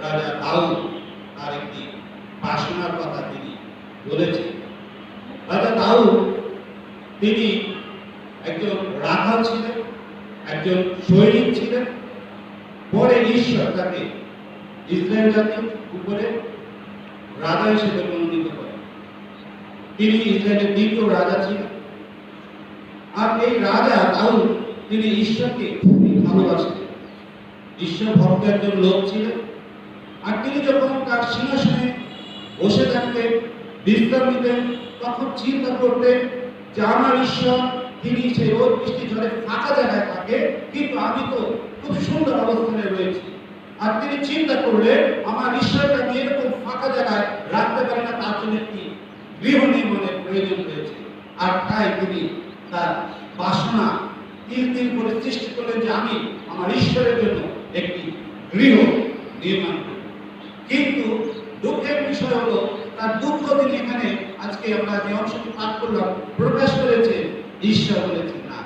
রাজা দাউদ তার একটি বাসনার কথা তিনি বলেছেন। রাজা দাউদ তিনি একজন রাখাল ছিলেন, একজন সৈনিক ছিলেন। পরে ঈশ্বর তাকে ইসরায়েল জাতির উপরে রাজা হিসেবে মনোনীত করেন। তিনি ইসরায়েলের দ্বিতীয় রাজা ছিলেন। আর এই রাজা দাউদ তিনি ঈশ্বরকে খুবই ভালোবাসতেন, ঈশ্বর ভক্ত একজন লোক ছিলেন। আর তিনি যখন তার সিংহাসনে বসে থাকতেন, বিশ্রাম নিতেন, তখন চিন্তা করতেন যে আমার ঈশ্বর তিনি সেই রোদ বৃষ্টি ঝড়ে ফাঁকা জায়গায় থাকে, কিন্তু আমি তো খুব সুন্দর অবস্থানে রয়েছি। আর তিনি চিন্তা করলেন আমার ঈশ্বরকে আমি এরকম ফাঁকা জায়গায় রাখতে পারি না, তার জন্য একটি গৃহ নির্মাণের প্রয়োজন রয়েছে। আর তাই তিনি তার বাসনা তিল তিল করে সৃষ্টি করলেন যে আমি আমার ঈশ্বরের জন্য একটি গৃহ নির্মাণ করব। কিন্তু দুঃখের বিষয় হলো তার দুঃখ তিনি এখানে আজকে আমরা যে অংশটি পাঠ করলাম প্রকাশ করেছে, ঈশ্বর বলেছেন না।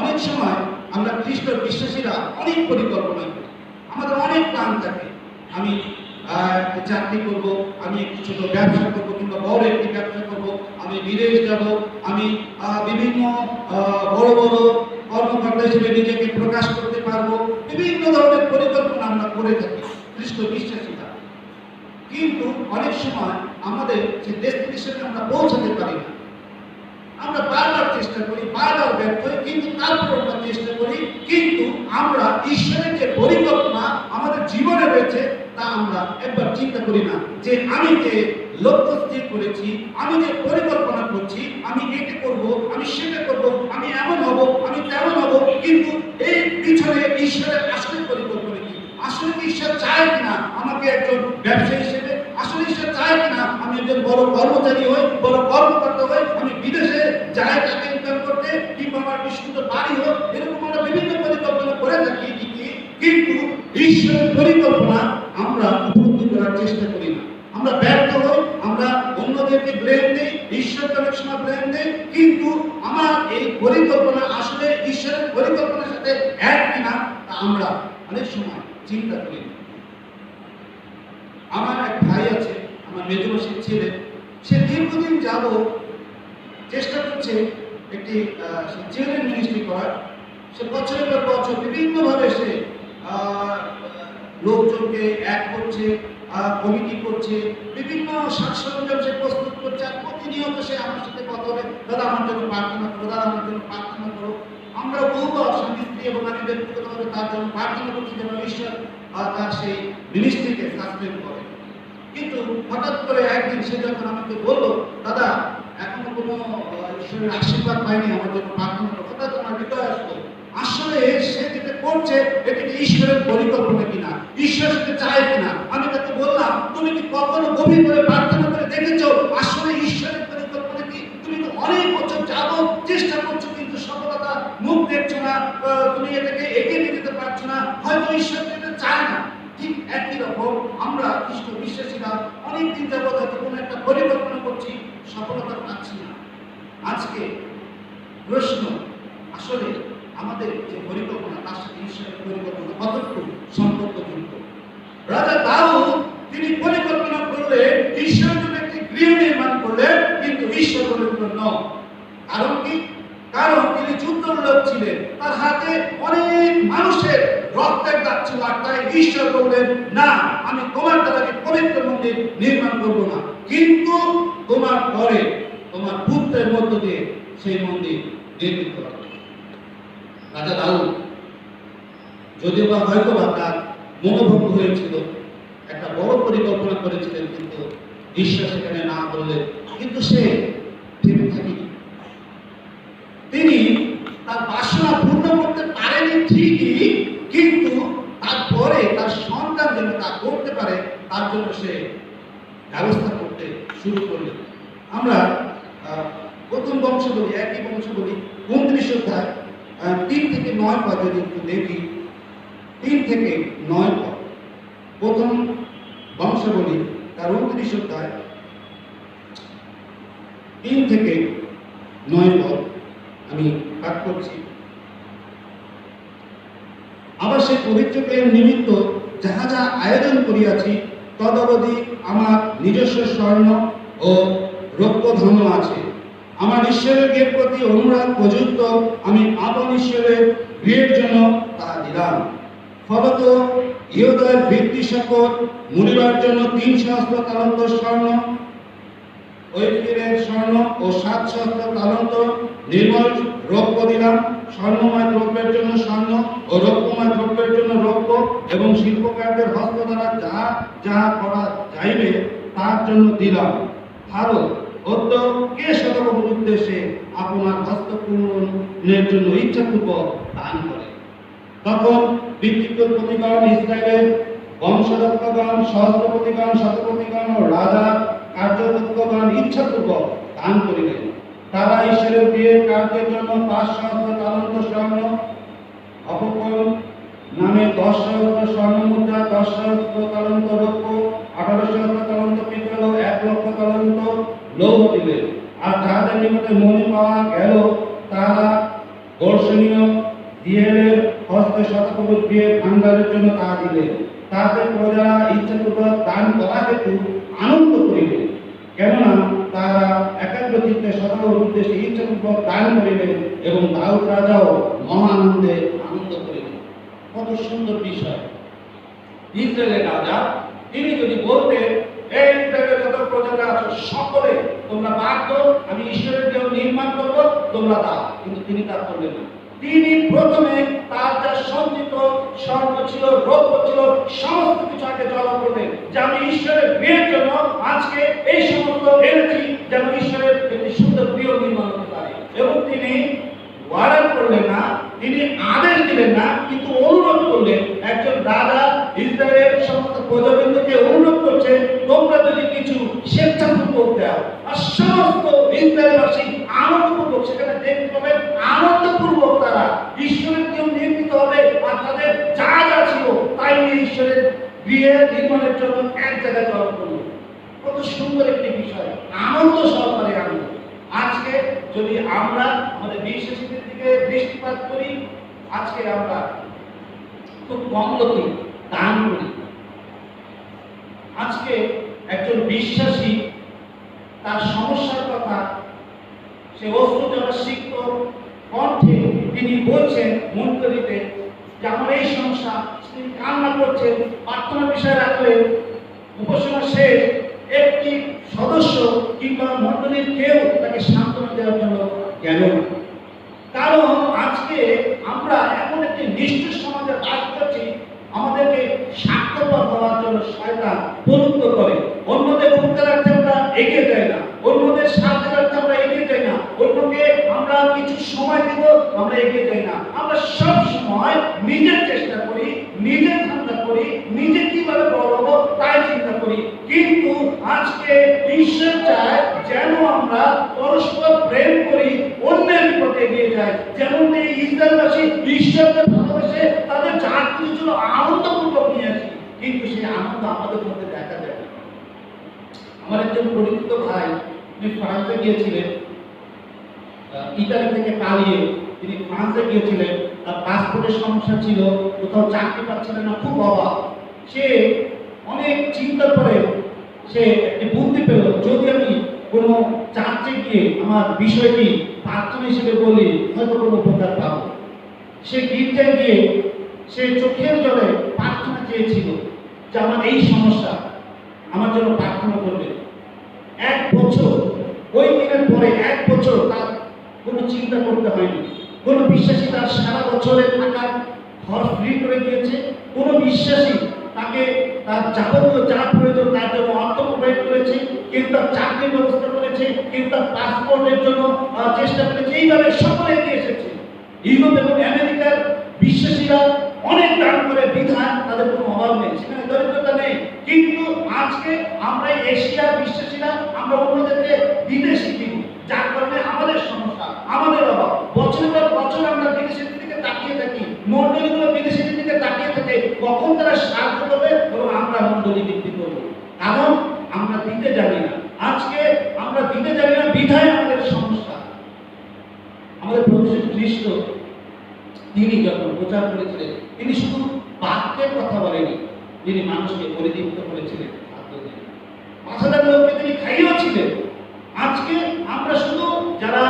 অনেক সময় আমরা খ্রিস্ট বিশ্বাসীরা অনেক পরিকল্পনা করি, আমাদের অনেক প্ল্যান থাকে। আমি চাকরি করব, আমি একটু ছোট ব্যবসা করবো, কিংবা বড় একটি ব্যবসা করব, আমি বিদেশ যাব, আমি বিভিন্ন বড় বড় কর্মকর্তা হিসেবে নিজেকে প্রকাশ করতে পারবো। বিভিন্ন ধরনের পরিকল্পনা আমরা করে থাকি খ্রিস্ট বিশ্বাসীরা। কিন্তু অনেক সময় আমাদের যে ডেস্টিনেশনে আমরা পৌঁছাতে পারি না। আমরা বারবার চেষ্টা করি, বারবার ব্যর্থ হই, কিন্তু তারপর আমরা চেষ্টা করি, কিন্তু আমরা ঈশ্বরের যে পরিকল্পনা আমাদের জীবনে রয়েছে তা আমরা একবার চিন্তা করি না যে আমি যে লক্ষ্য স্থির করেছি, আমি যে পরিকল্পনা করছি, আমি এটা করব, আমি সেটা করব, আমি এমন হব, আমি তেমন হব, কিন্তু এই পিছনে ঈশ্বরের আসলে পরিকল্পনা কি? আসলে কি ঈশ্বর চায় কিনা আমাকে একজন ব্যবসায়ী হিসেবে? আসলে ঈশ্বর চায় কিনা আমি একজন বড় কর্মচারী হই, বড় কর্মকর্তা হই, আমি বিদেশে যাই টাকা ইনকাম করতে, কিংবা আমার বিশুদ্ধ বাড়ি হোক? এরকম আমরা বিভিন্ন পরিকল্পনা করে থাকি ঠিকই, কিন্তু ঈশ্বরের পরিকল্পনা আমরা উপলব্ধি করার চেষ্টা করি না। আমরা ব্যর্থ হই, আমরা অন্যদেরকে ব্লেম দিই, ঈশ্বরকে অনেক সময় ব্লেম দিই, কিন্তু আমার এই পরিকল্পনা আসলে ঈশ্বরের পরিকল্পনার সাথে এক কিনা তা আমরা অনেক সময় চিন্তা করি না। আমার এক ভাই আছে, আমার মেজমাসির ছেলে, সে দীর্ঘদিন যাবত চেষ্টা করছে একটি চিলড্রেন মিনিস্ট্রি করার। সে বছরের পর বছর বিভিন্নভাবে সে লোকজনকে এক করছে, কমিটি করছে, বিভিন্ন সাজ সরঞ্জাম সে প্রস্তুত করছে। আর প্রতিনিয়ত সে আমার সাথে কথা বলে, দাদা আমার জন্য প্রার্থনা করো, দাদা আমার জন্য প্রার্থনা করো। আমরা বহুবার স্বামী স্ত্রী এবং আমি ব্যক্তিগতভাবে তার জন্য প্রার্থনা করছি যেন ঈশ্বর তার সেই মিনিস্ট্রিকে সাসপেন্ড করে। কিন্তু হঠাৎ করে একদিন সে যখন আমাকে বললো, দাদা এখনো কোনো ঈশ্বরের আশীর্বাদ পাইনি, আমার জন্য প্রার্থনা করো, হঠাৎ আমার হৃদয় আসলো আসলে সে যেটা করছে এটা কি ঈশ্বরের পরিকল্পনা কিনা, ঈশ্বর সেটা চায় কিনা। আমি তাকে বললাম, তুমি কি কখনো গভীর করে প্রার্থনা করে দেখেছো আসলে ঈশ্বরের পরিকল্পনা কি? তুমি তো অনেক বছর যাবত চেষ্টা করছো, কিন্তু সফলতা মুখ দেখছো না, তুমি এটাকে এগিয়ে নিয়ে যেতে পারছো না, হয়তো ঈশ্বর এটা চায় না। ঠিক একই রকম আমরা খ্রিস্ট বিশ্বাসীরা অনেকদিন যাবত হয়তো কোনো একটা পরিকল্পনা করছি, সফলতা পাচ্ছি না। আজকে প্রশ্ন, আসলে আমাদের যে পরিকল্পনা তার সাথে ঈশ্বরের পরিকল্পনা কতটুকু সম্পর্কযুক্ত? রাজা দাউদ তিনি পরিকল্পনা করলে ঈশ্বরের জন্য একটি গৃহ নির্মাণ করলেন, কিন্তু ঈশ্বর বললেন ন। কারণ কি? কারণ তিনি যুদ্ধের লোক ছিলেন, তার হাতে অনেক মানুষের রক্তের দাগ ছিল। আর তাই ঈশ্বর বললেন, না, আমি তোমার দ্বারা পবিত্র মন্দির নির্মাণ করব না, কিন্তু তোমার পরে তোমার পুত্রের মধ্য দিয়ে সেই মন্দির নির্মিত হবে। রাজা দাউদ যদিও বা হয়তো বা তার মনোভঙ্গ হয়েছিল, একটা বড় পরিকল্পনা করেছিলেন, কিন্তু ঈশ্বর সেখানে না বললেন, কিন্তু সে থেমে থাকেনি। তিনি তার বাসনা পূর্ণ করতে পারেনি ঠিকই, কিন্তু তারপরে তার সন্তান যেন তা করতে পারে তার জন্য সে ব্যবস্থা করতে শুরু করলেন। আমরা প্রথম বংশ বলি, একই বংশ বলি 29 অধ্যায় 3 থেকে 9 পদ যদি একটু দেখি, 3 থেকে 9 পদ। প্রথম বংশ বলি তার 29 অধ্যায় 3 থেকে 9 পদ আমি পাঠ করছি। আবার সে পবিত্র ক্রিয়ার নিমিত্ত যাহা যা আয়োজন করিয়াছি তদবধি আমার নিজস্ব স্বর্ণ ও রৌপ্য ধন্য আছে। আমার ঈশ্বরের গৃহের প্রতি অনুরাগ প্রযুক্ত আমি আপন ঈশ্বরের গৃহের জন্য তা দিলাম। ফলত ইহুদার ভিত্তি সকল মুড়িবার জন্য 3 সহস্র তালন্ত স্বর্ণ, ঐফিরের স্বর্ণ ও 7 সহস্র তালন্ত নির্মল রৌপ্য দিলাম। স্বর্ণময় দ্রব্যের জন্য স্বর্ণ ও রৌপ্যময় দ্রব্যের জন্য রৌপ্য, এবং শিল্পকারদের হস্ত দ্বারা যা যা করা যাইবে তার জন্য দিলাম। ভারত অদ্য কে সদবহুল উদ্দেশ্যে আপনার হস্তপূর্ণের জন্য ইচ্ছাপূর্বক দান করে। তখন পিতৃপতিগণ, ইসরায়েলের বংশরক্ষগণ, সহস্রপতিগণ, শতপতিগণ ও রাজা কার্যদক্ষগণ ইচ্ছাপূর্বক দান করিলেন। তারা ঈশ্বরের বিয়ের কার্যের জন্য 5 সহস্র তালন্ত স্বর্ণ, অপকল নামে 10 সহস্র স্বর্ণ মুদ্রা, 10 সহস্র তালন্ত রৌপ্য, 18 সহস্র তালন্ত পিতল ও 1 লক্ষ তালন্ত লৌহ দিলেন। আর যাহাদের নিকটে মণি পাওয়া গেল তারা দর্শনীয় দিয়েলের হস্তে শতকবুত দিয়ে ভাণ্ডারের জন্য তা দিলেন। তাহাদের প্রজারা ইচ্ছাপূর্বক দান করা হেতু আনন্দ করিলেন, কেননা তারা একাগ্র চিত্তে সদবহুল উদ্দেশ্যে ইচ্ছাপূর্বক দান করিলেন, এবং দাউদ রাজাও মহা আনন্দে আনন্দ করিলেন। কত সুন্দর বিষয়! ইসরায়েলের রাজা তিনি যদি বলতেন, এই ইসরায়েলের যত প্রজারা আছো সকলে তোমরা বাধ্য, আমি ঈশ্বরের দেহ নির্মাণ করবো, তোমরা দাও, কিন্তু তিনি তা করলেন না। তিনি প্রথমে তার যা সঞ্চিত স্বর্ণ ছিল, রৌপ্য ছিল, সমস্ত কিছু আগে জমা করলেন, যে আমি ঈশ্বরের বিয়ের জন্য আজকে এই সমস্ত এনেছি, যেন ঈশ্বরের একটি সুন্দর প্রিয় নির্মাণ হতে পারে। এবং তিনি ওয়ার্ডার করলেন না, তিনি আদেশ দিলেন না, কিন্তু অনুরোধ করলেন। একজন রাজা ইসরায়েলের সমস্ত প্রজাবৃন্দকে অনুরোধ করছে, তোমরা যদি কিছু স্বেচ্ছাপূর্বক দাও, আর সমস্ত ইসরায়েলবাসী আনন্দপূর্বক, সেখানে দেখতে পাবেন আনন্দপূর্বক তারা ঈশ্বরের কেউ নির্মিত হবে, আর তাদের যা যা ছিল তাই নিয়ে ঈশ্বরের গৃহে নির্মাণের জন্য এক জায়গায় জড়ো করলো। কত সুন্দর একটি বিষয়, আনন্দ সহকারে আনন্দ। আজকে যদি আমরা আমাদের বিশ্বাসীদের দিকে দৃষ্টিপাত করি, আজকে আমরা খুব কম লোকই দান করি। আজকে একজন বিশ্বাসী তার সমস্যার কথা সে অস্ত্রোচ্চারণ সিক্ত কণ্ঠে তিনি বলছেন মন্ত্রীতে যে আমার এই সমস্যা, তিনি কান্না করছেন, প্রার্থনা বিষয় রাখলেন। উপাসনা শেষ, একটি সদস্য কিংবা মন্ডলীর কেউ তাকে সান্ত্বনা দেওয়ার জন্য গেল না। কারণ আজকে আমরা এমন একটি নিষ্ঠুর সমাজে বাস করছি, আমাদেরকে স্বার্থপর হওয়ার জন্য শয়তান প্রলুব্ধ করে। অন্যদের উপকারার্থে আমরা এগিয়ে যাই না, অন্যদের সাহায্যার্থে আমরা এগিয়ে যাই না, অন্যকে আমরা কিছু সময় দিব, আমরা এগিয়ে যাই না। আমরা সব সময় নিজের চেষ্টা করি, নিজের ধান্দা করি, নিজে কিভাবে বড় হবো তাই চিন্তা করি। কিন্তু আজকে ঈশ্বর চায় যেন আমরা পরস্পর প্রেম করি, অন্যের বিপদে এগিয়ে যাই। যেমন এই ইসরায়েলবাসী ঈশ্বরকে ভালোবেসে তাদের যা কিছু ছিল আনন্দপূর্বক নিয়ে আসি, কিন্তু সেই আনন্দ আমাদের মধ্যে দেখা যায় না। আমার একজন পরিচিত ভাই, তিনি ফ্রান্সে গিয়েছিলেন, ইতালি থেকে পালিয়ে তিনি ফ্রান্সে গিয়েছিলেন। তার পাসপোর্টের সমস্যা ছিল, কোথাও চাকরি পাচ্ছিলেন না, খুব অভাব। সে অনেক চিন্তার পরে সে একটি বুদ্ধি পেল, যদি আমি কোনো চার্চে গিয়ে আমার বিষয়টি প্রার্থনা হিসেবে বলি, হয়তো কোনো উপকার পাবো। সে গির্জায় গিয়ে সে চোখের জলে প্রার্থনা চেয়েছিল যে আমার এই সমস্যা, আমার জন্য প্রার্থনা করবে। 1 বছর, ওই দিনের পরে 1 বছর তার কোনো চিন্তা করতে হয়নি। কোনো বিশ্বাসী তার সারা বছরে থাকার ঘর ফ্রি করে দিয়েছে, কোনো বিশ্বাসী তাকে তার যাবতীয় যা প্রয়োজন তার জন্য অর্থ প্রোভাইড করেছে, কেউ তার চাকরির ব্যবস্থা করেছে, কেউ তার পাসপোর্টের জন্য চেষ্টা করেছে। এইভাবে সকলে এগিয়ে এসেছে। ইউরোপ এবং আমেরিকার বিশ্বাসীরা অনেক দান করে, বিধান তাদের কোনো অভাব নেই, সেখানে দরিদ্রতা নেই। কিন্তু আজকে আমরা এশিয়ার বিশ্বাসীরা আমরা অন্যদেরকে বিদেশি দিই, যার কারণে আমাদের সমস্যা, আমাদের অভাব। বছরের পর বছর আমরা বিদেশিদের দিকে তাকিয়ে থাকি, মন্ডলীগুলো বিদেশিদের দিকে তাকিয়ে থাকে, কখন তারা সাহায্য করবে এবং আমরা মন্ডলী বৃদ্ধি করবো। কারণ আমরা দিতে জানি না। আজকে আমরা দিতে জানি না, বিধায় আমাদের সমস্যা। আমাদের প্রভু যীশু খ্রিস্ট তিনি যখন প্রচার করেছিলেন, তিনি শুধু বাক্যের কথা বলেনি, তিনি মানুষকে পরিদীপ্ত করেছিলেন, 5,000 লোককে তিনি খাইয়েছিলেন। আজকে আমরা শুধু যারা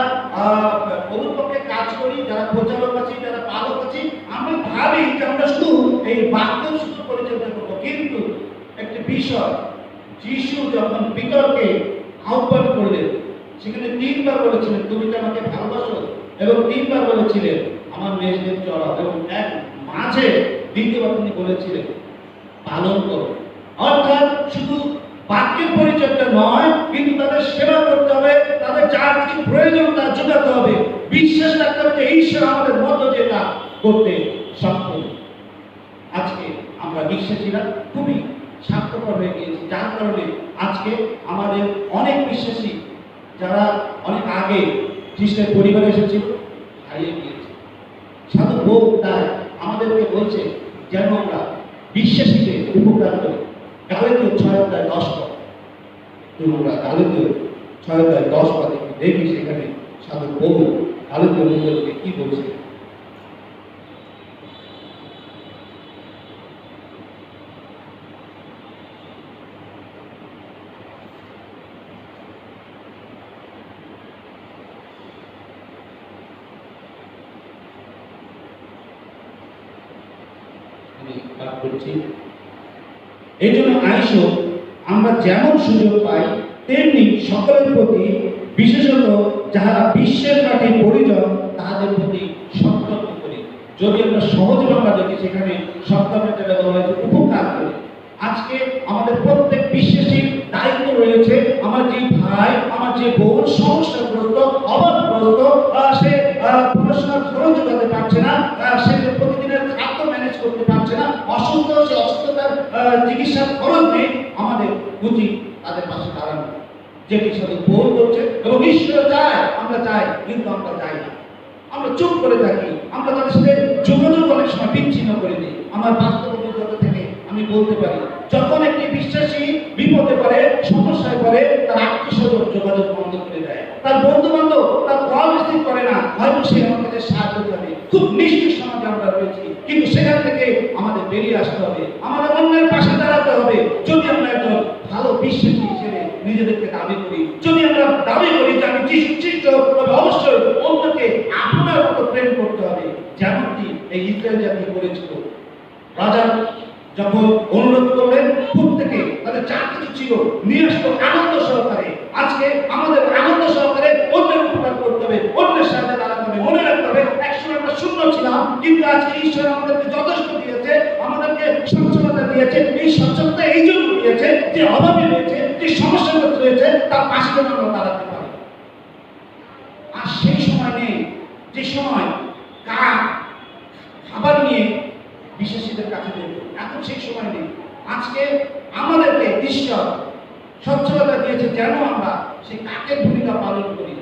প্রভুপক্ষে কাজ করি, যারা প্রচারক আছি, যারা পালক আছি, আমরা ভাবি যে আমরা শুধু এই বাক্য শুধু পরিচর্যা করবো, কিন্তু একটি বিষয়, যিশু যখন বিতর্কে আহ্বান করলেন, সেখানে 3বার বলেছিলেন তুমি তো আমাকে ভালোবাসো, এবং 3বার বলেছিলেন আমার মেষদের চড়াও, এবং এক মাঝে দ্বিতীয়বার তিনি বলেছিলেন পালন করো। অর্থাৎ শুধু বাক্যের পরিচর্যা নয়, কিন্তু তাদের সেবা করতে হবে, তাদের যা কিছু প্রয়োজন তা যোগাতে হবে, বিশ্বাস রাখতে হবে যে ঈশ্বর আমাদের মধ্য দিয়ে তা করতে সক্ষম। আজকে আমরা বিশ্বাসীরা খুবই স্বার্থপর হয়ে গিয়েছি, যার কারণে আজকে আমাদের অনেক বিশ্বাসী যারা অনেক আগে খ্রিস্টের পরিবারে এসেছিল হারিয়ে গিয়েছে। সাধু বউ তাই আমাদেরকে বলছে যেন আমরা বিশ্বাসীদের উপকার করি। গালাতীয় 6:10 পদ, তোমরা গালাতীয় 6:10 পদে দেখি সেখানে সাধু বউ গালাতীয় মণ্ডলীকে কি বলছে। এই জন্য আইসো আমরা যেমন সুযোগ পাই তেমনি সকলের প্রতি, বিশেষত যাহারা বিশ্বের মাটির পরিজন তাহাদের প্রতি সতর্ক করি। যদি আমরা সহজ বাংলা দেখি সেখানে সপ্তাহের জায়গায় বলা হয়েছে উপকার করি। আজকে আমাদের প্রত্যেক বিশ্বাসীর দায়িত্ব রয়েছে, আমার যে ভাই, আমার যে বোন সমস্যাগ্রস্ত, অভাবগ্রস্ত, সে পড়াশোনার খরচ যোগাতে পারছে না, সে প্রতিদিনের খাদ্য ম্যানেজ করতে পারছে না, অসুস্থ, সে অসুস্থতার চিকিৎসার খরচ নেই, আমাদের উচিত তাদের পাশে দাঁড়ানো, যেটি সাথে ভুল করছে। এবং ঈশ্বর চায়, আমরা চাই, কিন্তু আমরা চাই না, আমরা চুপ করে থাকি, আমরা তাদের সাথে যোগাযোগ অনেক সময় বিচ্ছিন্ন করে দিই। আমার বাস্তব অভিজ্ঞতা থেকে আমি বলতে পারি, যখন একটি বিশ্বাসী বিপদে পড়ে, সমস্যায় পড়ে, তার আত্মীয়স্বজন যোগাযোগ বন্ধ করে দেয়, তার বন্ধু বান্ধব তার কল রিসিভ করে না, হয়তো সে আমার কাছে সাহায্য করবে। খুব নিষ্ঠুর সমাজে আমরা রয়েছি, কিন্তু সেখান থেকে আমাদের বেরিয়ে আসতে হবে, আমাদের অন্যের পাশে দাঁড়াতে হবে। যদি আমরা একজন ভালো বিশ্বাসী হিসেবে নিজেদেরকে দাবি করি, যদি আমরা দাবি করি যে আমি যিশু খ্রিস্ট, তবে অবশ্যই অন্যকে আপনার মতো প্রেম করতে হবে, যেমনটি এই ইসরায়েল জাতি করেছিল। রাজা যখন অনুরোধ করলেন, প্রত্যেকে তাদের যা কিছু ছিল নিয়ে আসতো আনন্দ সহকারে। আজকে আমাদের আনন্দ সহকারে অন্যের উপকার করতে হবে, অন্যের সাথে দাঁড়াতে হবে। মনে রাখতে হবে, একসময় আমরা শূন্য ছিলাম, কিন্তু আজকে ঈশ্বর আমাদেরকে যথেষ্ট দিয়েছে, আমাদেরকে সচ্ছলতা দিয়েছে। এই সচ্ছলতা এই জন্য দিয়েছে যে অভাবে রয়েছে, যে সমস্যাগ্রস্ত রয়েছে, তার পাশে যেন আমরা দাঁড়াতে পারি। আর সেই সময় নেই যে সময় খাবার নিয়ে বিশ্বাসীদের কাছে দেব, এখন সেই সময় নেই। আজকে আমাদেরকে ঈশ্বর সচ্ছলতা দিয়েছে যেন আমরা সেই কাকের ভূমিকা পালন করি,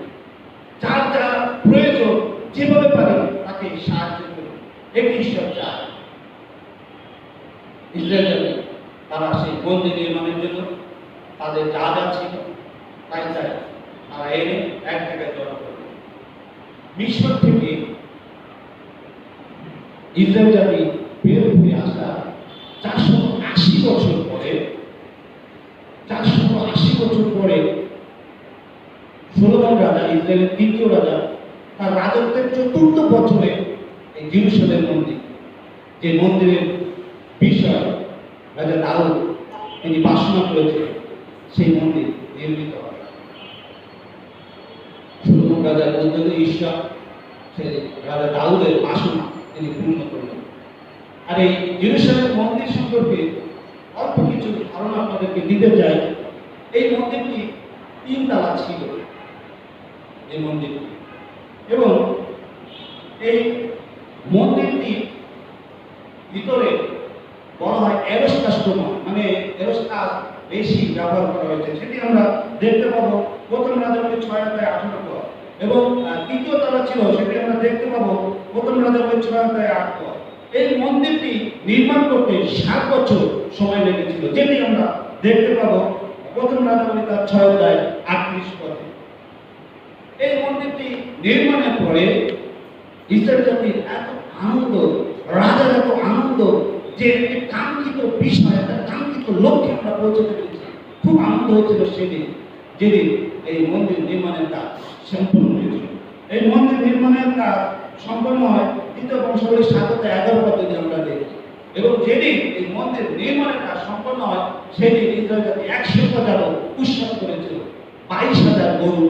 যার যা প্রয়োজন যেভাবে পারি তাকে সাহায্য করি। এটি ঈশ্বর চায়। ইসরায়েল তারা সেই মন্দির নির্মাণের জন্য তাদের যা যা ছিল তাই চায় তারা এনে এক জায়গায় জড়ো করে। মিশর থেকে ইসরায়েল জাতি বের হয়ে আসা 480 বছর পরে, 480 বছর পরে সলোমন রাজা, ইসরায়েলের 3য় রাজা, তার রাজত্বের 4র্থ বছরে এই জেরুজালেম মন্দির, যে মন্দিরের বিষয় রাজা দাউদ তিনি বাসনা করেছিলেন, সেই মন্দির নির্মিত হয়। সলোমন রাজার উদ্যোগে ঈশ্বর সেই রাজা দাউদের বাসনা তিনি পূর্ণ করলেন। আর এই জেরুজালেম মন্দির সম্পর্কে অল্প কিছু ধারণা আপনাদেরকে দিতে চাই। এই মন্দিরটি 3 তলা ছিল, এই মন্দিরটি, এবং এই মন্দিরটি ভিতরে বলা হয় এরোস্টাস্টোমা, মানে এরোস্টাস বেশি ব্যবহার করা হয়েছে। সেটি আমরা দেখতে পাবো প্রথম রাজাবলী 6:18 পদ, এবং 3য় তলা ছিল, সেটি আমরা দেখতে পাবো প্রথম রাজাবলী 6:8 পদ। এই মন্দিরটি নির্মাণ করতে 7 বছর সময় লেগেছিল, যেটি আমরা দেখতে পাবো প্রথম রাজাবলী তার 6:38 পদে। এই মন্দিরটি নির্মাণের পরে ইসরায়েল জাতির এত আনন্দ, রাজার এত আনন্দ, যে একটি কাঙ্ক্ষিত বিষয়, একটা কাঙ্ক্ষিত লক্ষ্যে আমরা পৌঁছতে পেরেছি। খুব আনন্দ হয়েছিল সেদিন যেদিন এই মন্দির নির্মাণের কাজ সম্পূর্ণ হয়েছিল। এই মন্দির নির্মাণের কাজ সম্পন্ন হয় দ্বিতীয় বংশাবলীর 711 পদ্ধতি আমরা দেখি। এবং যেদিন এই মন্দির নির্মাণের কাজ সম্পন্ন হয় সেদিন ইসরায়েল জাতি 100 যাদব উৎসব করেছিল, 22,000 গরু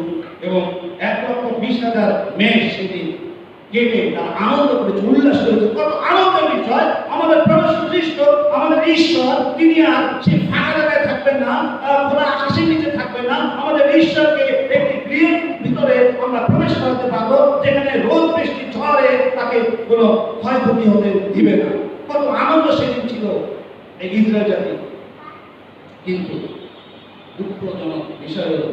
এবং 1,20,000 মেষ সেদিন কেটে তারা আনন্দ করেছে, উল্লাস করেছে। কত আনন্দের বিষয়! আমাদের প্রভু খ্রিস্ট, আমাদের ঈশ্বর, তিনি আর সেই ফাঁকা জায়গায় থাকবেন না, খোলা আকাশের নিচে থাকবেন না। আমাদের ঈশ্বরকে একটি গৃহের ভিতরে আমরা প্রবেশ করতে পারবো, যেখানে রোদ বৃষ্টি ঝড়ে তাকে কোনো ক্ষয়ক্ষতি হতে দিবে না। কত আনন্দ সেদিন ছিল এই ইসরায়েল জাতি। কিন্তু দুঃখজনক বিষয় হলো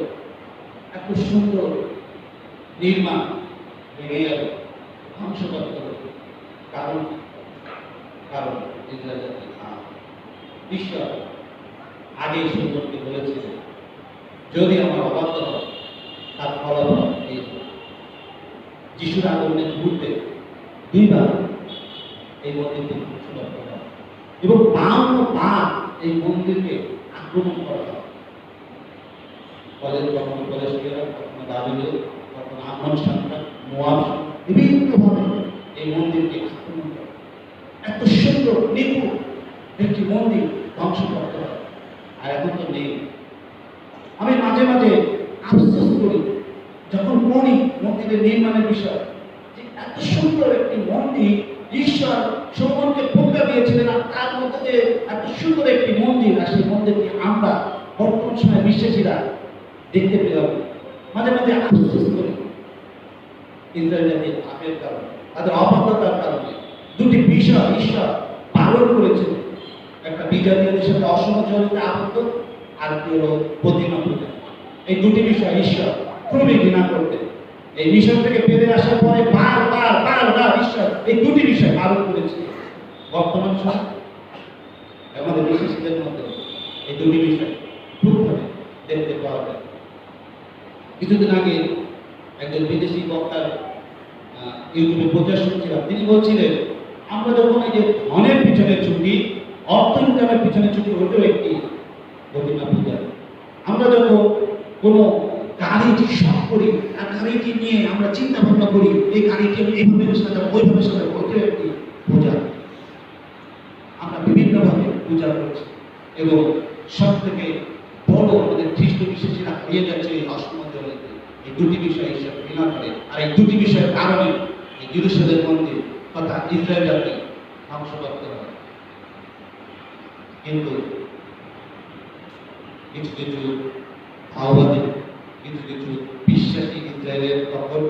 এত সুন্দর নির্মাণ ভেঙে গেল, ধ্বংসপ্রাপ্ত হল। কারণ কারণ ইসরায়েল জাতি ঈশ্বর আগে সুন্দরকে বলেছিলেন, যদি আমার অবাধ্য হয় তার ফলাফল এই যিশুর আগমনের মুহূর্তে 2 বার এই মন্দিরকে ধ্বংসপ্রাপ্ত হয় এবং 52 বার এই মন্দিরকে আক্রমণ করা হয়। কখনো কলেস্টিয়ার, কখনো দাবিদের, কখনো আমন সন্তান, মোয়াব বিভিন্নভাবে এই মন্দিরকে আক্রমণ করে। এত সুন্দর নিপুণ একটি মন্দির ধ্বংসপ্রাপ্ত হয়, আর এখন তো নেই। আমি মাঝে মাঝে আফসোস করি যখন পড়ি মন্দিরের নির্মাণের বিষয়, যে এত সুন্দর একটি মন্দির ঈশ্বর সৌমনকে প্রজ্ঞা দিয়েছিলেন, আর তার মধ্যে যে এত সুন্দর একটি মন্দির, আর সেই মন্দিরকে আমরা বর্তমান সময় বিশ্বাসীরা দেখতে পেলাম। মাঝে মাঝে আফসোস করি ইসরায়েল জাতির পাপের কারণে, তাদের অবাধ্যতার কারণে। 2টি বিষয় ঈশ্বর পালন করেছেন, একটা বিজাতীয়দের সাথে অসহযোগিতা আবদ্ধ, আর কি হলো প্রতিমা পূজা। এই 2টি বিষয় ঈশ্বর খুবই ঘৃণা করতেন। এই মিশন থেকে ফিরে আসার পরে বারবার ঈশ্বর এই 2টি বিষয় পালন করেছে। বর্তমান সময় আমাদের বিশ্বাসীদের মধ্যে এই 2টি বিষয় খুবভাবে দেখতে পাওয়া যায়। কিছুদিন আগে একজন বিদেশি বক্তার ইউটিউবে প্রচার শুনছিলাম। তিনি বলছিলেন, আমরা যখন এই যে ধনের পিছনে ছুটি, অর্থ ইনকামের পিছনে ছুটি হতেও একটি প্রতিমা পূজা। আমরা যখন কোনো গাড়িটি শখ করি, আর গাড়িটি নিয়ে আমরা চিন্তা ভাবনা করি এই গাড়িটি এইভাবে সাজাবো, ওইভাবে সাজাবো, ওইটাও একটি পূজা। আমরা বিভিন্নভাবে পূজা করছি এবং সব থেকে বড় আমাদের খ্রিস্ট বিশ্বাসীরা হারিয়ে যাচ্ছে এই অসমাজনীতে। এই 2টি বিষয় ঈশ্বর ঘৃণা করে, আর এই 2টি বিষয়ের কারণে এই জেরুজালেম মন্দির তথা ইসরায়েল জাতি ধ্বংসপ্রাপ্ত হয়। কিন্তু কিছু কিছু ভাওবাদী, কিছু কিছু বিশ্বাসী ইসরায়েলের তখন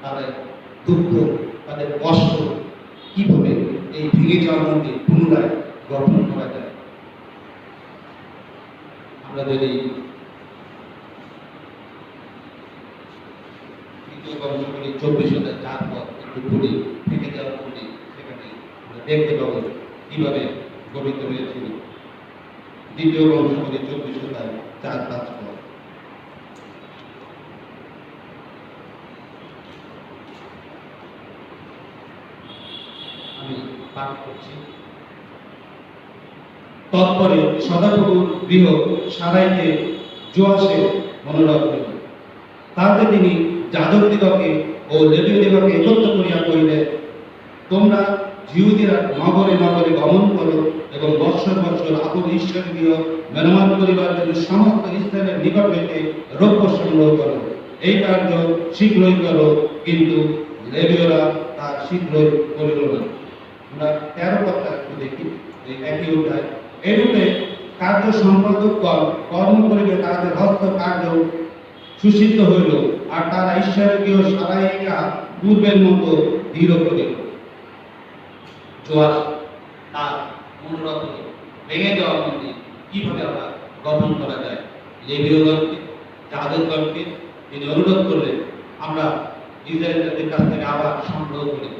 তাদের দুঃখ, তাদের কষ্ট, কিভাবে এই ভেঙে যাওয়া মন্দির পুনরায় গঠন করা যায়। আমরা যদি দ্বিতীয় বংশাবলী 24,004 পথ একটু ঘুরি, ভেঙে যাওয়া মন্দির, সেখানে আমরা দেখতে পাবো কিভাবে গঠিত হয়েছিল। দ্বিতীয় বংশাবলী 24,004 পথ। আমি পাঠ করছি। তৎপরে সদাপ্রভুর গৃহ সারাইতে জোয়াসে মনোরথ হইল। তাহাতে তিনি যাজকদিগকে ও লেবীয়দিগকে একত্র করিয়া কহিলেন, তোমরা জিহুদীরা নগরে নগরে গমন করো এবং বৎসর বৎসর আপন ঈশ্বরীয় মেরামত করিবার জন্য সমস্ত ইসরায়েলের নিকট হইতে রৌপ্য সংগ্রহ করো। এই কার্য শীঘ্রই করো, কিন্তু লেবীয়রা তা শীঘ্রই করিল না। আমরা 13 কথা একটু দেখি, এই একই অধ্যায়। এরূপে কার্য সম্পাদকগণ কর্ম করিবে, তাহাদের হস্ত কার্য সুসিদ্ধ হইল, আর তারা ঈশ্বরীয় সারাইয়া পূর্বের মতো দৃঢ় করিল। জোয়াস তার মনোরথ ভেঙে যাওয়া মন্দির কিভাবে আবার গঠন করা যায়। লেবীয়গণকে, যাজকগণকে তিনি অনুরোধ করলেন, আমরা ইসরায়েলদের কাছ থেকে আবার সংগ্রহ করি,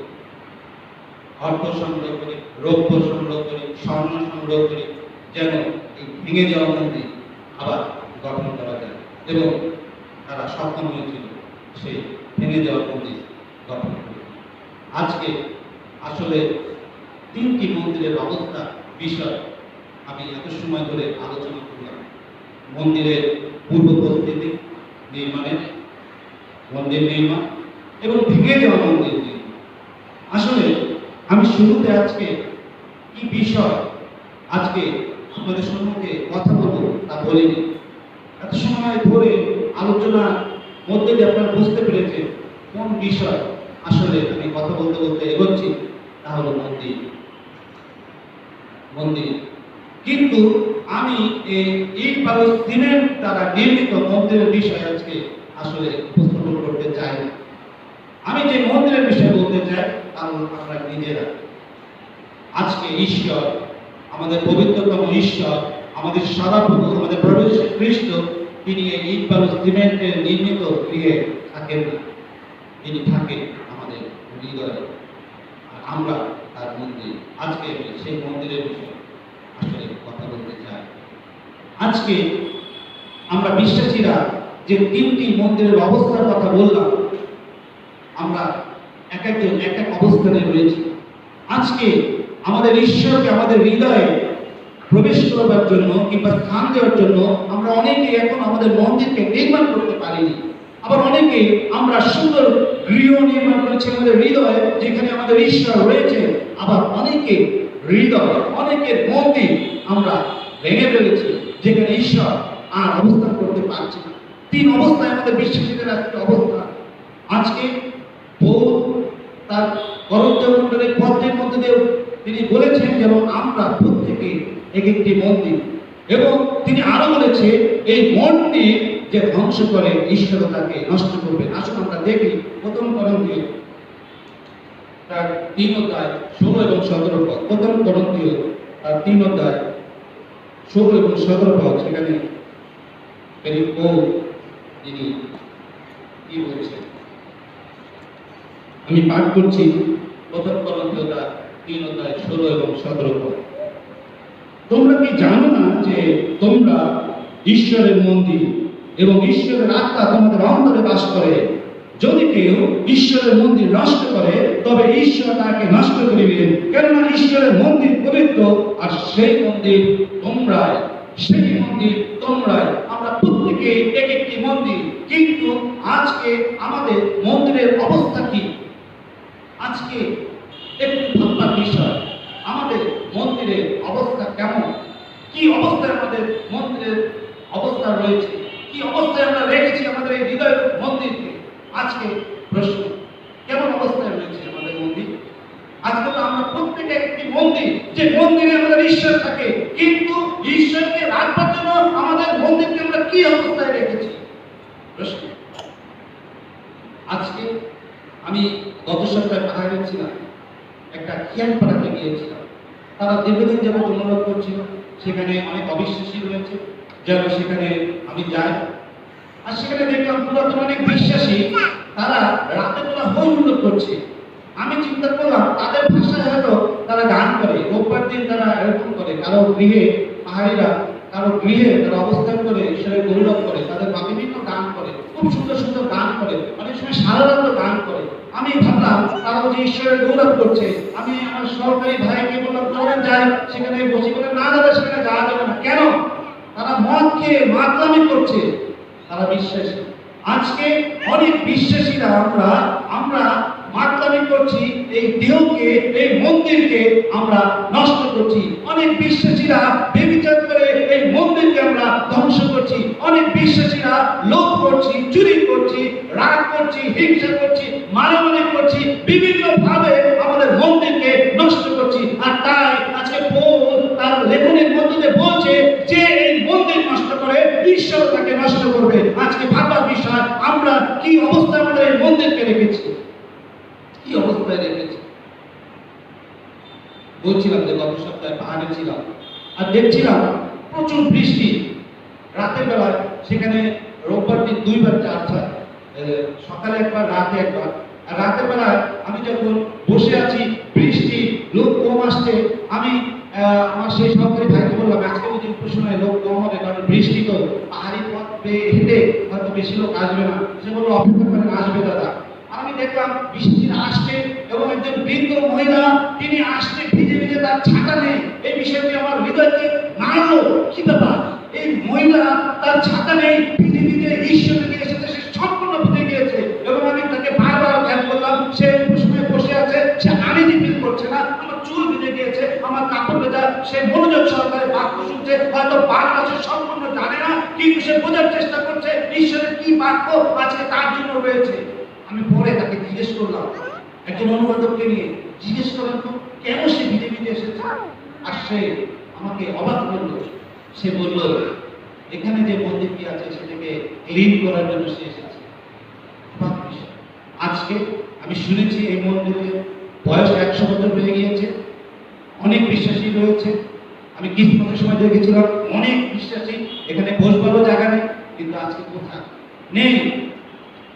অর্থ সংগ্রহ করি, রৌপ্য সংগ্রহ করি, স্বর্ণ সংগ্রহ করি, যেন এই ভেঙে যাওয়া মন্দির আবার গঠন করা যায়। এবং তারা সক্ষম হয়েছিল সেই ভেঙে যাওয়া মন্দির গঠন করতে। আজকে আসলে তিনটি মন্দিরের অবস্থা বিষয় আমি এত সময় ধরে আলোচনা করলাম। মন্দিরের পূর্ব প্রস্তুতি নির্মাণের, মন্দির নির্মাণ এবং ভেঙে যাওয়া মন্দির নির্মাণ। আসলে আমি শুরুতে আজকে কি বিষয় আজকে আপনাদের সম্মুখে কথা বলবো তা বলিনি। এত সময় ধরে আলোচনার মধ্যে দিয়ে আপনারা বুঝতে পেরেছেন কোন বিষয় আসলে আমি কথা বলতে বলতে এগোচ্ছি, তা হলো মন্দির। মন্দির কিন্তু আমি এই ইট বালু সিমেন্ট দ্বারা নির্মিত মন্দিরের বিষয় আজকে আসলে উপস্থাপন করতে চাই না। আমি যে মন্দিরের বিষয়ে বলতে চাই তা হলো আমরা নিজেরা। আজকে ঈশ্বর, আমাদের পবিত্রতম ঈশ্বর, আমাদের সদাপ্রভু, আমাদের প্রভু যীশু খ্রিস্ট, তিনি এই ইট বালু সিমেন্টের নির্মিত গৃহে থাকেন না, তিনি থাকেন আমাদের হৃদয়ে। আর আমরা তার মন্দির। আজকে আমি সেই মন্দিরের বিষয়ে আসলে কথা বলতে চাই। আজকে আমরা বিশ্বাসীরা যে তিনটি মন্দিরের অবস্থার কথা বললাম, আমরা এক একজন এক এক অবস্থানে রয়েছি। আজকে আমাদের ঈশ্বরকে আমাদের হৃদয়ে প্রবেশ করবার জন্য কিংবা স্থান দেওয়ার জন্য আমরা অনেকেই এখন আমাদের মন্দিরকে নির্মাণ করতে পারিনি। আবার অনেকেই আমরা সুন্দর গৃহ নির্মাণ করেছি আমাদের হৃদয়ে, যেখানে আমাদের ঈশ্বর রয়েছে। আবার অনেকে হৃদয়, অনেকের মন্দির আমরা ভেঙে ফেলেছি, যেখানে ঈশ্বর আর অবস্থান করতে পারছে না। তিন অবস্থায় আমাদের বিশ্বাসীদের আজকে অবস্থা। আজকে বউ তার করমণ্ডলের পত্রের মধ্যে দিয়ে তিনি বলেছেন যেন আমরা প্রত্যেকে এক একটি মন্দির, এবং তিনি আরো বলেছে এই মন্দির যে ধ্বংস করে ঈশ্বর তাকে নষ্ট করবে। আসুন আমরা দেখি প্রথম করন্থীয় তার 3 অধ্যায় 16 এবং 17 পদ। প্রথম করন্থীয় তার 3 অধ্যায় 16 এবং 17 পদ। সেখানে যিনি কি বলছেন আমি পাঠ করছি। প্রথম করন্থীয় তার 3 অধ্যায় 16 এবং 17 পদ। তোমরা কি জানো না যে তোমরা ঈশ্বরের মন্দির এবং ঈশ্বরের আত্মা তোমাদের অন্তরে বাস করে? যদি কেউ ঈশ্বরের মন্দির নষ্ট করে তবে ঈশ্বর তাকে নষ্ট করিবেন, কেননা ঈশ্বরের মন্দির পবিত্র, আর সেই মন্দির তোমরাই। সেই মন্দির তোমরাই। আমরা প্রত্যেকে এক একটি মন্দির, কিন্তু আজকে আমাদের মন্দিরের অবস্থা কি? আজকে একটু ভাববার বিষয়, আমাদের মন্দিরের অবস্থা কেমন? কি অবস্থায় আমাদের মন্দিরের অবস্থা রয়েছে? কি অবস্থায় আমরা রেখেছি আমাদের এই হৃদয় মন্দিরকে? আজকে প্রশ্ন, কেমন অবস্থায় রয়েছে আমাদের মন্দির? আজকে তো আমরা প্রত্যেকে একটি মন্দির, যে মন্দিরে আমাদের ঈশ্বর থাকে, কিন্তু ঈশ্বরকে রাখবার জন্য আমাদের মন্দিরকে আমরা কি অবস্থায় রেখেছি? প্রশ্ন। আজকে আমি গত সপ্তাহে পাহাড়ে ছিলাম, একটা খেয়াল পাড়াতে গিয়েছিলাম। তারা দীর্ঘদিন যাবত অনুরোধ করছিল, সেখানে অনেক অবিশ্বাসী রয়েছে যেন সেখানে আমি যাই। আর সেখানে দেখলাম পুরাতন অনেক বিশ্বাসী, তারা রাতে বেলা হই হুল্লোড় করছে। আমি চিন্তা করলাম তাদের ভাষায় হয়তো তারা গান করে, রোববার দিন তারা এরকম করে, কারো গৃহে পাহাড়িরা কারো গৃহে তারা অবস্থান করে ঈশ্বরের গৌরব করে, তাদের বিভিন্ন গান করে, খুব সুন্দর সুন্দর গান করে, অনেক সময় সারা রাত গান করে। আমি ভাবলাম তারা যে ঈশ্বরের গৌরব করছে। আমি আমার সরকারি ভাইকে বললাম চলেন যাই, সেখানে বসে করে না দাদা সেখানে যাওয়া যাবে না। কেন? তারা মদ খেয়ে মাতলামি করছে, তারা বিশ্বাসী। আজকে অনেক বিশ্বাসীরা আমরা মাতলামি করছি, এই দেহকে, এই মন্দিরকে আমরা নষ্ট করছি। অনেক বিশ্বাসীরা ব্যভিচার করে এই মন্দিরকে আমরা ধ্বংস করছি। অনেক বিশ্বাসীরা লোভ করছি, চুরি করছি, রাগ করছি, হিংসা করছি, মারামারি করছি, বিভিন্ন ভাবে আমাদের মন্দিরকে নষ্ট করছি। আর তাই আজকে পৌল তার লেখনের মধ্যে বলছে যে এই মন্দির নষ্ট করে ঈশ্বর তাকে নষ্ট করবে। আজকে ভাববার বিষয়, আমরা কি অবস্থায় আমাদের এই মন্দিরকে রেখেছি, কি অবস্থায় রেখেছি? বলছিলাম যে গত সপ্তাহে পাহাড়ে ছিলাম আর দেখছিলাম প্রচুর বৃষ্টি। রাতের বেলায় সেখানে রোববার দিন 2 বার চার্জ হয়, সকালে একবার, রাতে একবার। আর রাতের বেলায় আমি যখন বসে আছি, বৃষ্টি, লোক কম আসছে, আমি আমার সেই সহকারী ভাইকে বললাম আজকে যদি সময় লোক কম হবে, কারণ বৃষ্টি তো, পাহাড়ি পথ হেঁটে হয়তো বেশি লোক আসবে না। সে বললো অপেক্ষা করেন, আসবে দাদা। আর আমি দেখলাম বৃষ্টির আসছে এবং একজন বৃদ্ধ মহিলা তিনি আসছে ভিজে ভিজে, তার ছাতা নেই। এই বিষয়টি আমার হৃদয়কে নাড়লো। কি ব্যাপার, এই মহিলা তার ছাতা নেই, ভিজে ভিজে ঈশ্বরের দিকে এসেছে, সে সম্পূর্ণ ভিজে গিয়েছে। এবং আমি তাকে বারবার ধ্যান করলাম, সে কুসুমে বসে আছে, সে আনিজি ফিল করছে না, আমার চুল ভিজে গিয়েছে, আমার কাপড় ভেজা, সে মনোযোগ সহকারে বাক্য শুনছে, হয়তো বাংলা সে সম্পূর্ণ জানে না, কিন্তু সে বোঝার চেষ্টা করছে ঈশ্বরের কি বাক্য আজকে তার জন্য রয়েছে। আমি পরে তাকে জিজ্ঞেস করলাম, একজন অনুবাদককে নিয়ে জিজ্ঞেস করলাম তো কেন সে ভিজে ভিজে এসেছে। আর সে আমাকে অবাক করলো। সে বলল, এখানে যে মন্দিরটি আছে সেটাকে ক্লিন করার জন্য সে এসেছে। আজকে আমি শুনেছি এই মন্দিরের বয়স 100 বছর হয়ে গিয়েছে, অনেক বিশ্বাসী রয়েছে। আমি ক্রিসমাসের সময় দেখেছিলাম অনেক বিশ্বাসী, এখানে বসবারও জায়গা নেই, কিন্তু আজকে কোথায় নেই,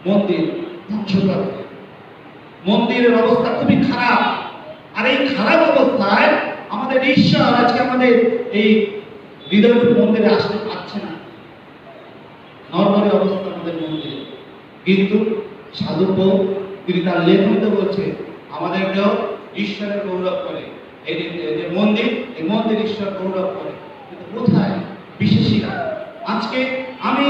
মন্দির ধ্বংসপ্রাপ্ত, মন্দিরের অবস্থা খুবই খারাপ। আর এই খারাপ অবস্থায় আমাদের ঈশ্বর আজকে আমাদের এই হৃদয় মন্দিরে আসতে পারছে না। নরমালি অবস্থা আমাদের মন্দিরে, কিন্তু সাধু পৌল তিনি তার লেখনীতে বলছে আমাদেরকেও ঈশ্বরের গৌরব করে। এই যে মন্দির, এই মন্দির ঈশ্বর গৌরব করে, কিন্তু কোথায় বিশেষীরা? আজকে আমি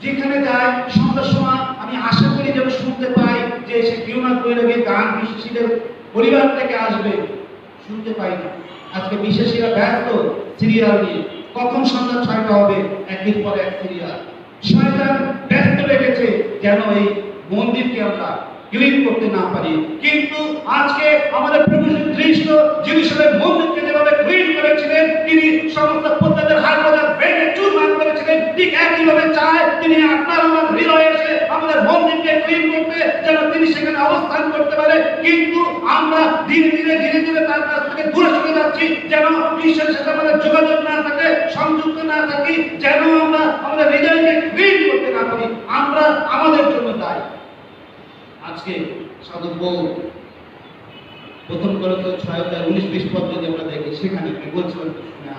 যেখানে যাই সন্ধ্যার সময় আমি আশা করি যেন শুনতে পাই যে সে কিউনাথ বৈরাগীর গান বিশেষীদের পরিবার থেকে আসবে, শুনতে পাই না। আজকে বিশেষীরা ব্যস্ত সিরিয়াল নিয়ে, কখন সন্ধ্যা 6টা হবে, একের পর এক সিরিয়াল। শয়তান ব্যস্ত রেখেছে যেন এই মন্দিরকে আমরা ক্লিন করতে না পারি। কিন্তু আজকে আমাদের প্রভু যীশু খ্রিস্ট জেরুজালেম মন্দিরকে যেভাবে ক্লিন করেছিলেন, তিনি সমস্ত পদ্মাদের হাত বাজার ভেঙে চুরমার করেছিলেন, ঠিক একইভাবে চায় তিনি আপনার আমার হৃদয়ে এসে আমাদের মন্দিরকে ক্লিন করতে, যেন তিনি সেখানে অবস্থান করতে পারে। কিন্তু আমরা ধীরে ধীরে তার কাছ থেকে দূরে চলে যাচ্ছি, যেন ঈশ্বরের সাথে আমাদের যোগাযোগ না থাকে, সংযুক্ত না থাকি, যেন আমরা আমাদের হৃদয়কে ক্লিন করতে না পারি। আমরা আমাদের জন্য দায়ী। আজকে সাধু পৌল প্রথম করন্থীয় 6:19-20 পদ যদি আমরা দেখি, সেখানে বলছিলাম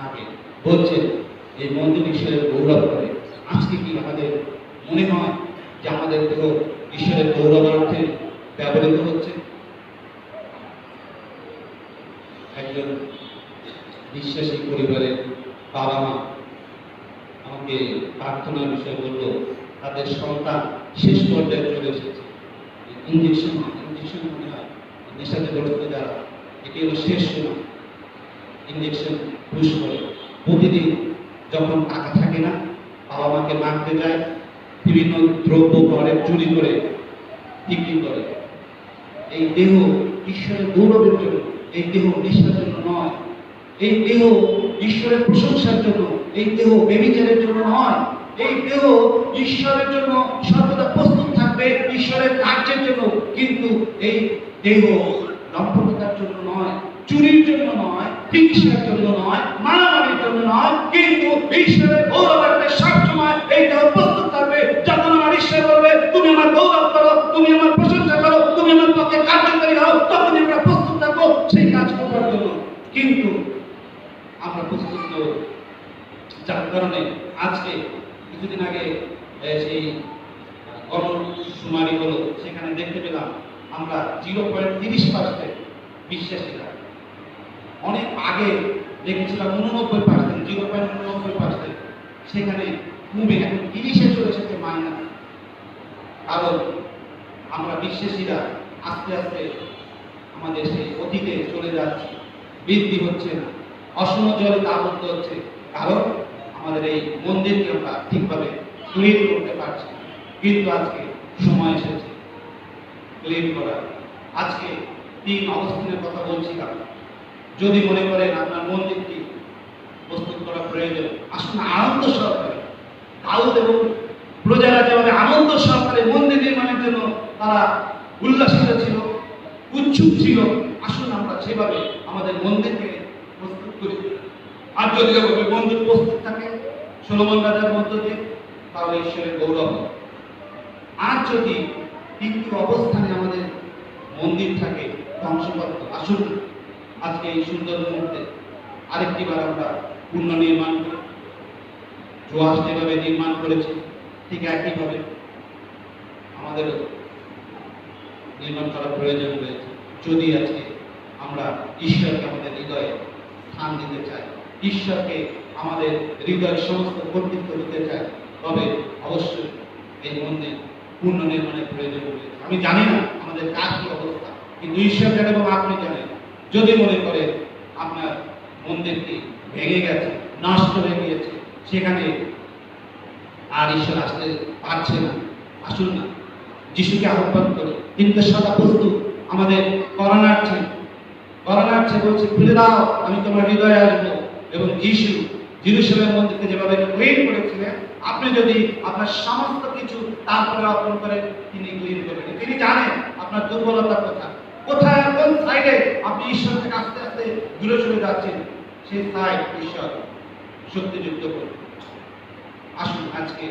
আগে বলছে এই মন্দির ঈশ্বরের গৌরব করে। আজকে কি আমাদের মনে হয় যে আমাদের দেহ ঈশ্বরের গৌরবার্থে ব্যবহৃত হচ্ছে? একজন বিশ্বাসী পরিবারের বাবা মা আমাকে প্রার্থনার বিষয়ে বলল, তাদের সন্তান শেষ পর্যায়ে চলে এসেছে, ইঞ্জেকশন মনে হয় নেশাতে জড়িত যারা, এটি হলো শেষ সময়, ইঞ্জেকশন ঘুষ করে। প্রতিদিন যখন টাকা থাকে না, বাবা মাকে মারতে যায়, বিভিন্ন দ্রব্য ঘরে চুরি করে বিক্রি করে। এই দেহ ঈশ্বরের গৌরবের জন্য, এই দেহ নেশার জন্য নয়, এই দেহ ঈশ্বরের প্রশংসার জন্য, এই দেহ ব্যভিচারের জন্য নয়, এই দেহ ঈশ্বরের জন্য সর্বদা প্রস্তুত থাকবে, ঈশ্বরের কার্যের জন্য। কিন্তু এই দেহ লম্পটতার জন্য নয়, চুরির জন্য নয়, হিংসার জন্য নয়, মারামারির জন্য নয়, কিন্তু ঈশ্বরের গৌরবার্থে সবসময় এই দেহ প্রস্তুত থাকবে। যখন আমার ঈশ্বর বলবে তুমি আমার গৌরব করো, তুমি আমার প্রশংসা করো, তুমি আমার পক্ষে কার্যকরী হও, তখন আমরা প্রস্তুত থাকবো সেই কাজ করার জন্য। কিন্তু আমরা প্রস্তুত নই, যার কারণে আজকে কিছুদিন আগে সেই গণশুমারি হলো, সেখানে দেখতে পেলাম আমরা 0.30% বিশ্বাসীরা। অনেক আগে দেখেছিলাম 99%, 0.99%, সেখানে কমে এখন 30-এ চলে এসেছে মাইনাস। কারণ আমরা বিশ্বাসীরা আস্তে আস্তে আমাদের সেই অতীতে চলে যাচ্ছি, বৃদ্ধি হচ্ছে না, অসম জলে আবদ্ধ হচ্ছে। কারণ আমাদের এই মন্দিরকে আমরা ঠিকভাবে ক্লিন করতে পারছি না। কিন্তু আজকে সময় এসেছে ক্লিন করার। আজকে 3 অবস্থানের কথা বলছিলাম। যদি মনে করেন আপনার মন্দিরটি প্রস্তুত করা প্রয়োজন, আসুন আনন্দ সহকারে, দাউদ এবং প্রজারা যেভাবে আনন্দ সহকারে মন্দির নির্মাণের জন্য তারা উল্লাসিত ছিল, উৎসুক ছিল, আসুন আমরা সেভাবে আমাদের মন্দিরকে প্রস্তুত করি। আর যদি এভাবে মন্দির প্রস্তুত থাকে সলোমন রাজার মধ্য দিয়ে, তাহলে ঈশ্বরের গৌরব। আর যদি 3টি অবস্থানে আমাদের মন্দির থাকে ধ্বংসপ্রাপ্ত, আসুন আজকে এই সুন্দর মুহূর্তে আরেকটি বার আমরা পুনর্নির্মাণ করি। জোয়াস যেভাবে নির্মাণ করেছে ঠিক একইভাবে আমাদের নির্মাণ করা প্রয়োজন রয়েছে। যদি আজকে আমরা ঈশ্বরকে আমাদের হৃদয়ে স্থান দিতে চাই, ঈশ্বরকে আমাদের হৃদয়ের সমস্ত কর্তৃত্ব দিতে চাই, তবে অবশ্যই এই মন্দির পুনর্নির্মাণের প্রয়োজন রয়েছে। আমি জানি না আমাদের কার কি অবস্থা, কিন্তু ঈশ্বর জানে এবং আপনি জানেন। যদি মনে করেন আপনার মন্দিরটি ভেঙে গেছে, নষ্ট হয়ে গিয়েছে, সেখানে আর ঈশ্বর আসতে পারছে না, আসুন না যিশুকে আহ্বান করি। কিন্তু সাদা প্রস্তুত আমাদের করোনার বলছে, খুলে দাও, আমি তোমার হৃদয়ে আসবো। এবং যিশু জেরুজালেম মন্দিরকে যেভাবে ক্লিন করেছিলেন, আপনি যদি আপনার সমস্ত কিছু তারপরে অর্পণ করেন, তিনি ক্লিন করবেন। তিনি জানেন আপনার দুর্বলতা কোথায় কোন সাইডে আপনি ঈশ্বর থেকে আস্তে আস্তে দূরে চলে যাচ্ছেন, সেই সাইড ঈশ্বর শক্তিযুক্ত করবে। আসুন আজকে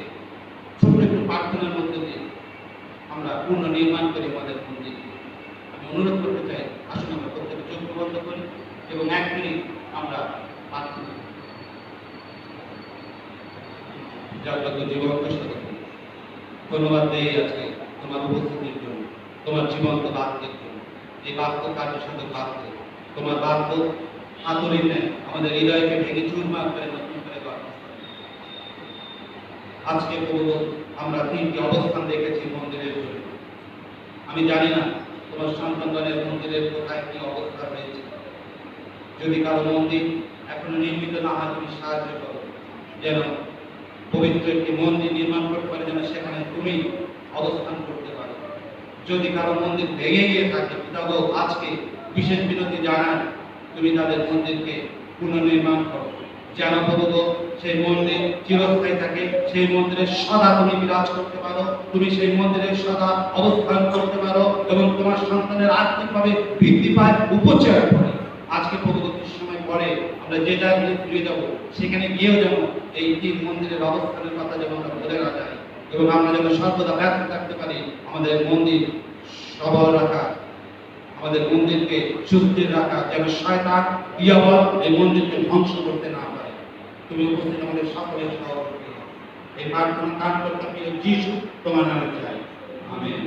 ছোট্ট একটু প্রার্থনার মধ্যে দিয়ে আমরা পুনর্নির্মাণ করি আমাদের মন্দির। আমি অনুরোধ করতে চাই, আসুন আমরা প্রত্যেকে চোখ বন্ধ করি এবং 1 মিনিট আমরা প্রার্থনা করি। যার জীবন্ত সাথে ধন্যবাদ দেই আজকে তোমার উপস্থিতির জন্য, তোমার জীবন্ত বাক্যের জন্য। এই বাক্য কার্যের সাথে বাক্য, তোমার বাক্য হাতুড়ি নেয় আমাদের হৃদয়কে ভেঙে চুরমার করে নতুন করে গঠন। আজকে বলবো আমরা 3টি অবস্থান দেখেছি মন্দিরের জন্য। আমি জানি না তোমার সন্তানগণের মন্দিরের কোথায় কি অবস্থা হয়েছে। যদি কারো মন্দির এখনো নির্মিত না হয়, তুমি সাহায্য করো, যেন পবিত্র একটি মন্দির নির্মাণ করতে পারে, যেন সেখানে তুমি অবস্থান করতে পারো। যদি কারো মন্দির ভেঙে গিয়ে থাকে, তবে আজকে বিশেষ বিনতি জানান, তুমি তাদের মন্দিরকে পুনর্নির্মাণ করো, যেন প্রভু সেই মন্দির চিরস্থায়ী থাকে, সেই মন্দিরে সদা তুমি বিরাজ করতে পারো, তুমি সেই মন্দিরে সদা অবস্থান করতে পারো এবং তোমার সন্তানের আর্থিকভাবে বৃদ্ধি পায়, উপচয় করে। আজকে প্রভু কিছু সময় পরে আমরা যে জায়গায় ফিরে যাবো, সেখানে গিয়েও যেন এই 3 মন্দিরের অবস্থানের কথা যেন আমরা ভুলে না যাই এবং আমরা যেন সর্বদা ব্যস্ত থাকতে পারি আমাদের মন্দির সবল রাখা, আমাদের মন্দিরকে সুস্থির রাখা, যেন শয়তান ইয়াবত এই মন্দিরকে ধ্বংস করতে না পারে। তুমি উপস্থিত আমাদের সকলের সহযোগী, এই প্রার্থনা দান করতে যিশু তোমার নামে চাই, আমেন।